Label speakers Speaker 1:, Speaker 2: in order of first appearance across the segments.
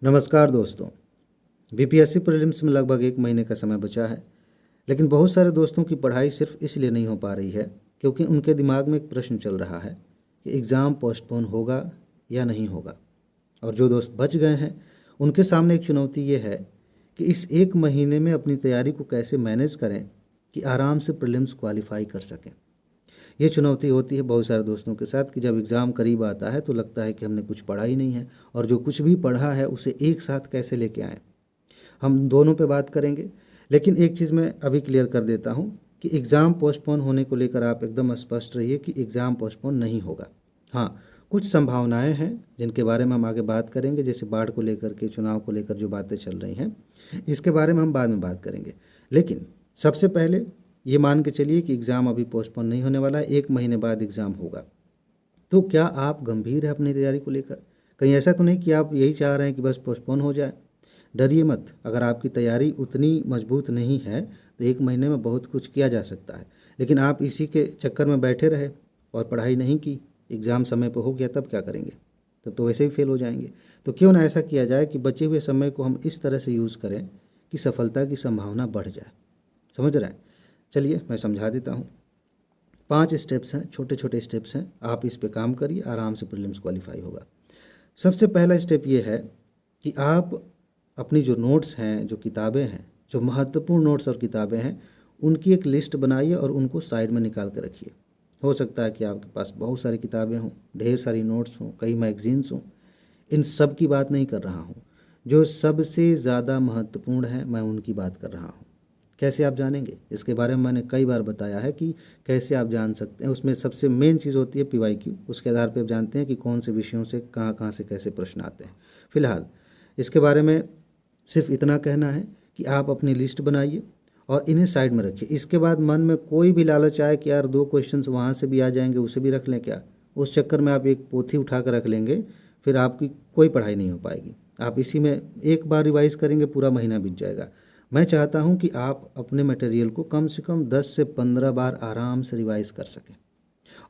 Speaker 1: नमस्कार दोस्तों। BPSC prelims में लगभग 1 महीने का समय बचा है, लेकिन बहुत सारे दोस्तों की पढ़ाई सिर्फ इसलिए नहीं हो पा रही है क्योंकि उनके दिमाग में एक प्रश्न चल रहा है कि एग्ज़ाम पोस्टपोन होगा या नहीं होगा। और जो दोस्त बच गए हैं उनके सामने एक चुनौती ये है कि इस 1 महीने में अपनी तैयारी को कैसे मैनेज करें कि आराम से प्रीलिम्स क्वालिफाई कर सकें। ये चुनौती होती है बहुत सारे दोस्तों के साथ कि जब एग्ज़ाम करीब आता है तो लगता है कि हमने कुछ पढ़ा ही नहीं है और जो कुछ भी पढ़ा है उसे एक साथ कैसे लेके आएँ। हम दोनों पे बात करेंगे, लेकिन एक चीज़ मैं अभी क्लियर कर देता हूँ कि एग्ज़ाम पोस्टपोन होने को लेकर आप एकदम स्पष्ट रहिए कि एग्ज़ाम पोस्टपोन नहीं होगा। हाँ, कुछ संभावनाएं हैं जिनके बारे में हम आगे बात करेंगे, जैसे बाढ़ को लेकर के, चुनाव को लेकर जो बातें चल रही हैं, इसके बारे में हम बाद में बात करेंगे। लेकिन सबसे पहले ये मान के चलिए कि एग्ज़ाम अभी पोस्टपोन नहीं होने वाला है, 1 महीने बाद एग्ज़ाम होगा। तो क्या आप गंभीर हैं अपनी तैयारी को लेकर? कहीं ऐसा तो नहीं कि आप यही चाह रहे हैं कि बस पोस्टपोन हो जाए? डरिए मत। अगर आपकी तैयारी उतनी मजबूत नहीं है तो 1 महीने में बहुत कुछ किया जा सकता है, लेकिन आप इसी के चक्कर में बैठे रहे और पढ़ाई नहीं की, एग्ज़ाम समय पर हो गया, तब क्या करेंगे? तब तो वैसे ही फेल हो जाएंगे। तो क्यों ना ऐसा किया जाए कि बचे हुए समय को हम इस तरह से यूज़ करें कि सफलता की संभावना बढ़ जाए। समझ रहे हैं? चलिए मैं समझा देता हूँ। 5 स्टेप्स हैं, छोटे छोटे स्टेप्स हैं, आप इस पे काम करिए, आराम से प्रीलिम्स क्वालिफाई होगा। सबसे पहला स्टेप ये है कि आप अपनी जो नोट्स हैं, जो किताबें हैं, जो महत्वपूर्ण नोट्स और किताबें हैं, उनकी एक लिस्ट बनाइए और उनको साइड में निकाल कर रखिए। हो सकता है कि आपके पास बहुत सारी किताबें हों, ढेर सारी नोट्स हों, कई मैगजीन्स हों। इन सब की बात नहीं कर रहा हूँ, जो सबसे ज़्यादा महत्वपूर्ण है मैं उनकी बात कर रहा हूँ। कैसे आप जानेंगे? इसके बारे में मैंने कई बार बताया है कि कैसे आप जान सकते हैं। उसमें सबसे मेन चीज़ होती है पीवाईक्यू। उसके आधार पर आप जानते हैं कि कौन से विषयों से कहाँ कहाँ से कैसे प्रश्न आते हैं। फिलहाल इसके बारे में सिर्फ इतना कहना है कि आप अपनी लिस्ट बनाइए और इन्हें साइड में रखिए। इसके बाद मन में कोई भी लालच आए कि यार 2 क्वेश्चंस वहाँ से भी आ जाएंगे, उसे भी रख लें क्या, उस चक्कर में आप एक पोथी उठा कर रख लेंगे, फिर आपकी कोई पढ़ाई नहीं हो पाएगी। आप इसी में एक बार रिवाइज़ करेंगे, पूरा महीना बीत जाएगा। मैं चाहता हूं कि आप अपने मटेरियल को कम से कम 10 से 15 बार आराम से रिवाइज़ कर सकें,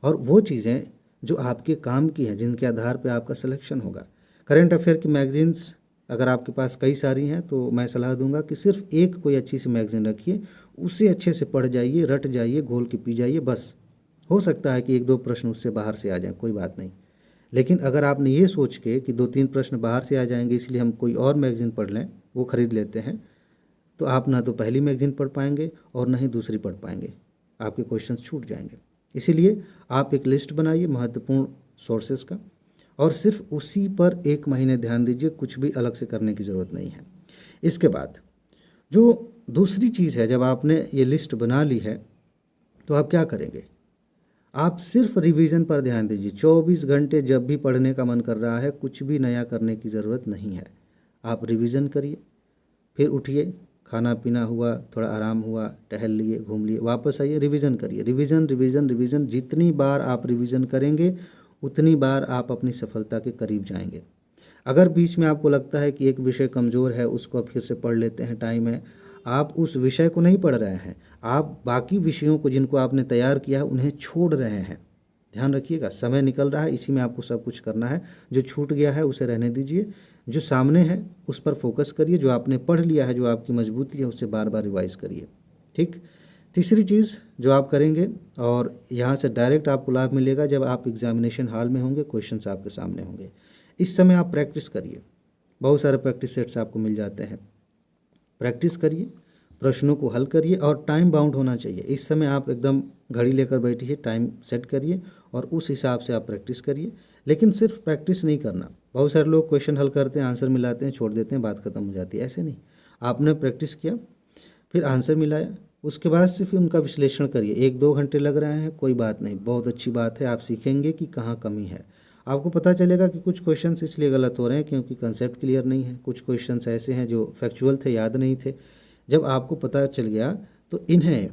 Speaker 1: और वो चीज़ें जो आपके काम की हैं, जिनके आधार पे आपका सिलेक्शन होगा। करंट अफेयर की मैगज़ीन्स अगर आपके पास कई सारी हैं तो मैं सलाह दूंगा कि सिर्फ एक कोई अच्छी सी मैगज़ीन रखिए, उसे अच्छे से पढ़ जाइए, रट जाइए, घोल के पी जाइए। बस हो सकता है कि 1-2 प्रश्न उससे बाहर से आ जाएँ, कोई बात नहीं। लेकिन अगर आपने ये सोच के कि 2-3 प्रश्न बाहर से आ जाएंगे इसलिए हम कोई और मैगज़ीन पढ़ लें, वो ख़रीद लेते हैं, तो आप ना तो पहली मैगज़ीन पढ़ पाएंगे और ना ही दूसरी पढ़ पाएंगे, आपके क्वेश्चंस छूट जाएंगे। इसीलिए आप एक लिस्ट बनाइए महत्वपूर्ण सोर्सेज का, और सिर्फ उसी पर 1 महीने ध्यान दीजिए, कुछ भी अलग से करने की ज़रूरत नहीं है। इसके बाद जो दूसरी चीज़ है, जब आपने ये लिस्ट बना ली है तो आप क्या करेंगे? आप सिर्फ रिवीजन पर ध्यान दीजिए। 24 घंटे जब भी पढ़ने का मन कर रहा है, कुछ भी नया करने की ज़रूरत नहीं है। आप रिवीजन करिए, फिर उठिए, खाना पीना हुआ, थोड़ा आराम हुआ, टहल लिए, घूम लिए, वापस आइए, रिवीजन करिए। रिवीजन रिवीजन रिवीजन, जितनी बार आप रिवीजन करेंगे उतनी बार आप अपनी सफलता के करीब जाएंगे। अगर बीच में आपको लगता है कि एक विषय कमज़ोर है, उसको अब फिर से पढ़ लेते हैं, टाइम है, आप उस विषय को नहीं पढ़ रहे हैं, आप बाकी विषयों को जिनको आपने तैयार किया है उन्हें छोड़ रहे हैं। ध्यान रखिएगा, समय निकल रहा है, इसी में आपको सब कुछ करना है। जो छूट गया है उसे रहने दीजिए, जो सामने है उस पर फोकस करिए, जो आपने पढ़ लिया है, जो आपकी मजबूती है, उसे बार बार रिवाइज करिए। ठीक। तीसरी चीज़ जो आप करेंगे, और यहाँ से डायरेक्ट आपको लाभ मिलेगा, जब आप एग्जामिनेशन हॉल में होंगे, क्वेश्चंस आपके सामने होंगे, इस समय आप प्रैक्टिस करिए। बहुत सारे प्रैक्टिस सेट्स आपको मिल जाते हैं, प्रैक्टिस करिए, प्रश्नों को हल करिए, और टाइम बाउंड होना चाहिए। इस समय आप एकदम घड़ी लेकर बैठिए, टाइम सेट करिए और उस हिसाब से आप प्रैक्टिस करिए। लेकिन सिर्फ प्रैक्टिस नहीं करना। बहुत सारे लोग क्वेश्चन हल करते हैं, आंसर मिलाते हैं, छोड़ देते हैं, बात खत्म हो जाती है। ऐसे नहीं, आपने प्रैक्टिस किया, फिर आंसर मिलाया, उसके बाद से फिर उनका विश्लेषण करिए। 1-2 घंटे लग रहे हैं, कोई बात नहीं, बहुत अच्छी बात है। आप सीखेंगे कि कहाँ कमी है। आपको पता चलेगा कि कुछ क्वेश्चंस इसलिए गलत हो रहे हैं क्योंकि कंसेप्ट क्लियर नहीं है, कुछ क्वेश्चंस ऐसे हैं जो फैक्चुअल थे, याद नहीं थे। जब आपको पता चल गया तो इन्हें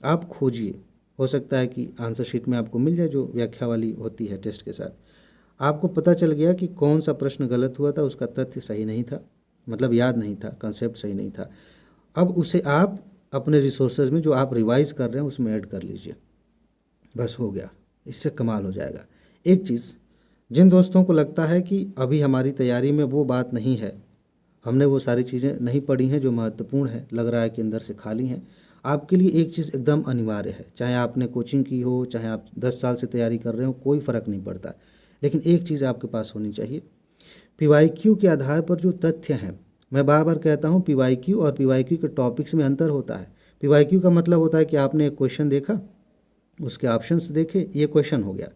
Speaker 1: आप खोजिए। हो सकता है कि आंसर शीट में आपको मिल जाए, जो व्याख्या वाली होती है टेस्ट के साथ। आपको पता चल गया कि कौन सा प्रश्न गलत हुआ था, उसका तथ्य सही नहीं था, मतलब याद नहीं था, कंसेप्ट सही नहीं था। अब उसे आप अपने रिसोर्सेज में, जो आप रिवाइज कर रहे हैं, उसमें ऐड कर लीजिए। बस हो गया, इससे कमाल हो जाएगा। एक चीज़, जिन दोस्तों को लगता है कि अभी हमारी तैयारी में वो बात नहीं है हमने वो सारी चीज़ें नहीं पढ़ी हैं जो महत्वपूर्ण है, लग रहा है कि अंदर से खाली हैं। आपके लिए एक चीज़ एकदम अनिवार्य है, चाहे आपने कोचिंग की हो, चाहे आप 10 साल से तैयारी कर रहे हो, कोई फ़र्क नहीं पड़ता, लेकिन एक चीज़ आपके पास होनी चाहिए। पीवाईक्यू के आधार पर जो तथ्य हैं, मैं बार बार कहता हूँ पीवाईक्यू और पीवाईक्यू के टॉपिक्स में अंतर होता है। पीवाईक्यू का मतलब होता है कि आपने एक क्वेश्चन देखा, उसके ऑप्शंस देखे, ये क्वेश्चन हो गया,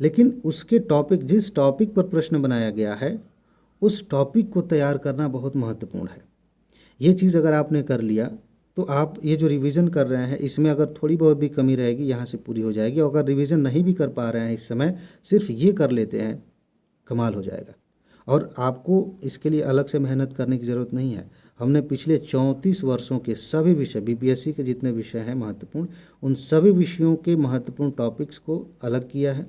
Speaker 1: लेकिन उसके टॉपिक, जिस टॉपिक पर प्रश्न बनाया गया है, उस टॉपिक को तैयार करना बहुत महत्वपूर्ण है। ये चीज़ अगर आपने कर लिया तो आप ये जो रिवीजन कर रहे हैं इसमें अगर थोड़ी बहुत भी कमी रहेगी यहाँ से पूरी हो जाएगी, और अगर रिवीजन नहीं भी कर पा रहे हैं इस समय, सिर्फ ये कर लेते हैं, कमाल हो जाएगा। और आपको इसके लिए अलग से मेहनत करने की ज़रूरत नहीं है। हमने पिछले 34 वर्षों के सभी विषय, बीपीएससी के जितने विषय हैं महत्वपूर्ण, उन सभी विषयों के महत्वपूर्ण टॉपिक्स को अलग किया है,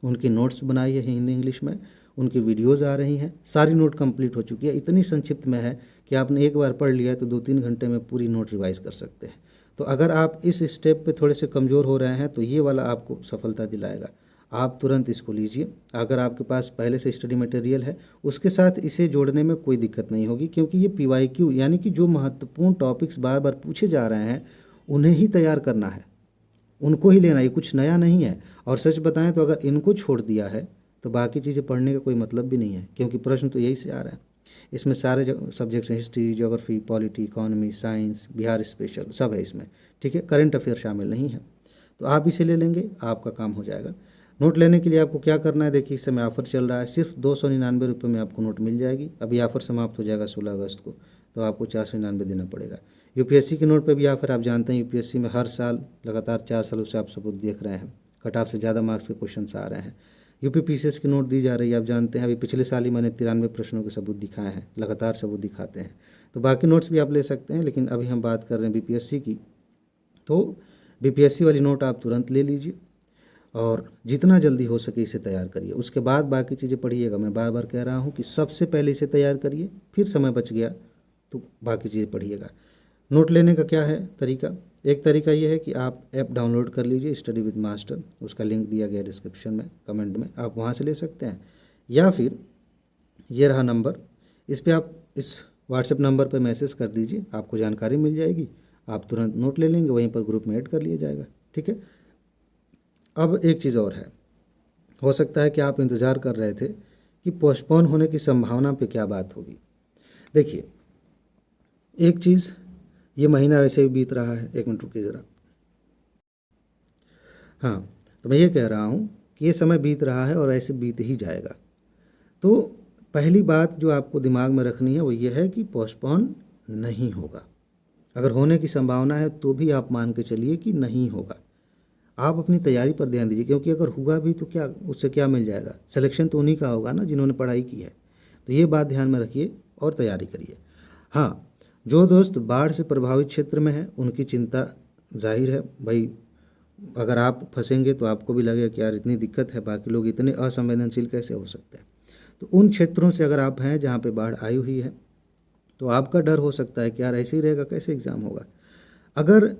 Speaker 1: उनकी नोट्स बनाई है हिंदी इंग्लिश में, उनकी वीडियोज़ आ रही हैं, सारी नोट कंप्लीट हो चुकी है, इतनी संक्षिप्त में है कि आपने एक बार पढ़ लिया है तो 2-3 घंटे में पूरी नोट रिवाइज़ कर सकते हैं। तो अगर आप इस स्टेप पे थोड़े से कमज़ोर हो रहे हैं तो ये वाला आपको सफलता दिलाएगा, आप तुरंत इसको लीजिए। अगर आपके पास पहले से स्टडी मटेरियल है, उसके साथ इसे जोड़ने में कोई दिक्कत नहीं होगी, क्योंकि ये पीवाईक्यू यानी कि जो महत्वपूर्ण टॉपिक्स बार बार पूछे जा रहे हैं उन्हें ही तैयार करना है, उनको ही लेना, ये कुछ नया नहीं है। और सच बताएं तो अगर इनको छोड़ दिया है तो बाकी चीज़ें पढ़ने का कोई मतलब भी नहीं है, क्योंकि प्रश्न तो यही से आ रहा है। इसमें सारे सब्जेक्ट्स हैं, history, geography, polity, economy, science, Bihar special, सब है इसमें, ठीक है। करंट अफेयर शामिल नहीं है, तो आप इसे ले लेंगे, आपका काम हो जाएगा। नोट लेने के लिए आपको क्या करना है, देखिए इस समय ऑफ़र चल रहा है, सिर्फ 299 रुपये में आपको नोट मिल जाएगी। अभी ऑफ़र समाप्त हो जाएगा 16 अगस्त को, तो आपको 499 देना पड़ेगा। यूपीएससी के नोट पे भी ऑफर, आप जानते हैं यूपीएससी में हर साल लगातार 4 सालों से आप सबूत देख रहे हैं, कट ऑफ से ज़्यादा मार्क्स के क्वेश्चन आ रहे हैं। यूपीपीसीएस की नोट दी जा रही है, आप जानते हैं, अभी पिछले साल ही मैंने 93 प्रश्नों के सबूत दिखाए हैं, लगातार सबूत दिखाते हैं। तो बाकी नोट्स भी आप ले सकते हैं, लेकिन अभी हम बात कर रहे हैं बीपीएससी की, तो बीपीएससी वाली नोट आप तुरंत ले लीजिए और जितना जल्दी हो सके इसे तैयार करिए। उसके बाद बाकी चीज़ें पढ़िएगा। मैं बार बार कह रहा हूँ कि सबसे पहले इसे तैयार करिए, फिर समय बच गया तो बाकी चीज़ें पढ़िएगा। नोट लेने का क्या है तरीका? एक तरीका ये है कि आप ऐप डाउनलोड कर लीजिए, स्टडी विद मास्टर, उसका लिंक दिया गया डिस्क्रिप्शन में, कमेंट में, आप वहाँ से ले सकते हैं। या फिर ये रहा नंबर, इस पर आप इस व्हाट्सएप नंबर पर मैसेज कर दीजिए, आपको जानकारी मिल जाएगी, आप तुरंत नोट ले लेंगे, वहीं पर ग्रुप में ऐड कर लिया जाएगा, ठीक है। अब एक चीज़ और है, हो सकता है कि आप इंतज़ार कर रहे थे कि पोस्टपोन होने की संभावना पे क्या बात होगी। देखिए, एक चीज़, ये महीना वैसे ही बीत रहा है, एक मिनट रुकिए ज़रा। हाँ, तो मैं ये कह रहा हूँ कि ये समय बीत रहा है और ऐसे बीत ही जाएगा। तो पहली बात जो आपको दिमाग में रखनी है वो ये है कि पोस्टपोन नहीं होगा। अगर होने की संभावना है तो भी आप मान के चलिए कि नहीं होगा। आप अपनी तैयारी पर ध्यान दीजिए, क्योंकि अगर हुआ भी तो क्या, उससे क्या मिल जाएगा? सिलेक्शन तो उन्हीं का होगा ना जिन्होंने पढ़ाई की है। तो ये बात ध्यान में रखिए और तैयारी करिए। हाँ, जो दोस्त बाढ़ से प्रभावित क्षेत्र में हैं उनकी चिंता जाहिर है भाई, अगर आप फंसेंगे तो आपको भी लगेगा कि यार इतनी दिक्कत है, बाकी लोग इतने असंवेदनशील कैसे हो सकते हैं। तो उन क्षेत्रों से अगर आप हैं जहाँ पे बाढ़ आई हुई है तो आपका डर हो सकता है कि यार ऐसे ही रहेगा, कैसे एग्ज़ाम होगा। अगर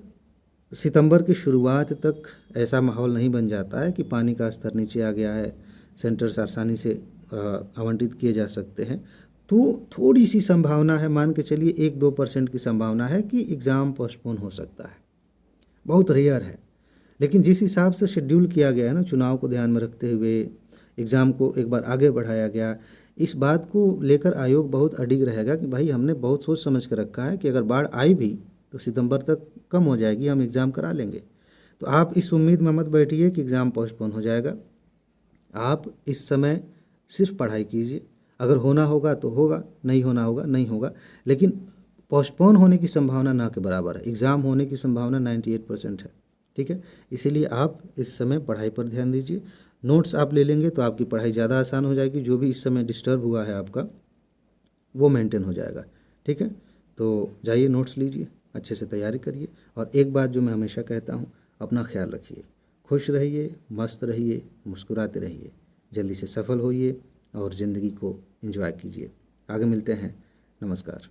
Speaker 1: सितंबर की शुरुआत तक ऐसा माहौल नहीं बन जाता है कि पानी का स्तर नीचे आ गया है, सेंटर्स आसानी से आवंटित किए जा सकते हैं, तो थोड़ी सी संभावना है, मान के चलिए 1-2% की संभावना है कि एग्ज़ाम पोस्टपोन हो सकता है, बहुत रेयर है। लेकिन जिस हिसाब से शेड्यूल किया गया है ना, चुनाव को ध्यान में रखते हुए एग्ज़ाम को एक बार आगे बढ़ाया गया, इस बात को लेकर आयोग बहुत अडिग रहेगा कि भाई हमने बहुत सोच समझ कर रखा है कि अगर बाढ़ आई भी तो सितंबर तक कम हो जाएगी, हम एग्ज़ाम करा लेंगे। तो आप इस उम्मीद में मत बैठिए कि एग्ज़ाम पोस्टपोन हो जाएगा। आप इस समय सिर्फ पढ़ाई कीजिए, अगर होना होगा तो होगा, नहीं होना होगा नहीं होगा, लेकिन पोस्टपोन होने की संभावना ना के बराबर है। एग्ज़ाम होने की संभावना 98% है, ठीक है। इसीलिए आप इस समय पढ़ाई पर ध्यान दीजिए। नोट्स आप ले लेंगे तो आपकी पढ़ाई ज़्यादा आसान हो जाएगी, जो भी इस समय डिस्टर्ब हुआ है आपका वो मेंटेन हो जाएगा, ठीक है। तो जाइए नोट्स लीजिए, अच्छे से तैयारी करिए, और एक बात जो मैं हमेशा कहता हूँ, अपना ख्याल रखिए, खुश रहिए, मस्त रहिए, मुस्कुराते रहिए, जल्दी से सफल होइए और ज़िंदगी को एंजॉय कीजिए। आगे मिलते हैं, नमस्कार।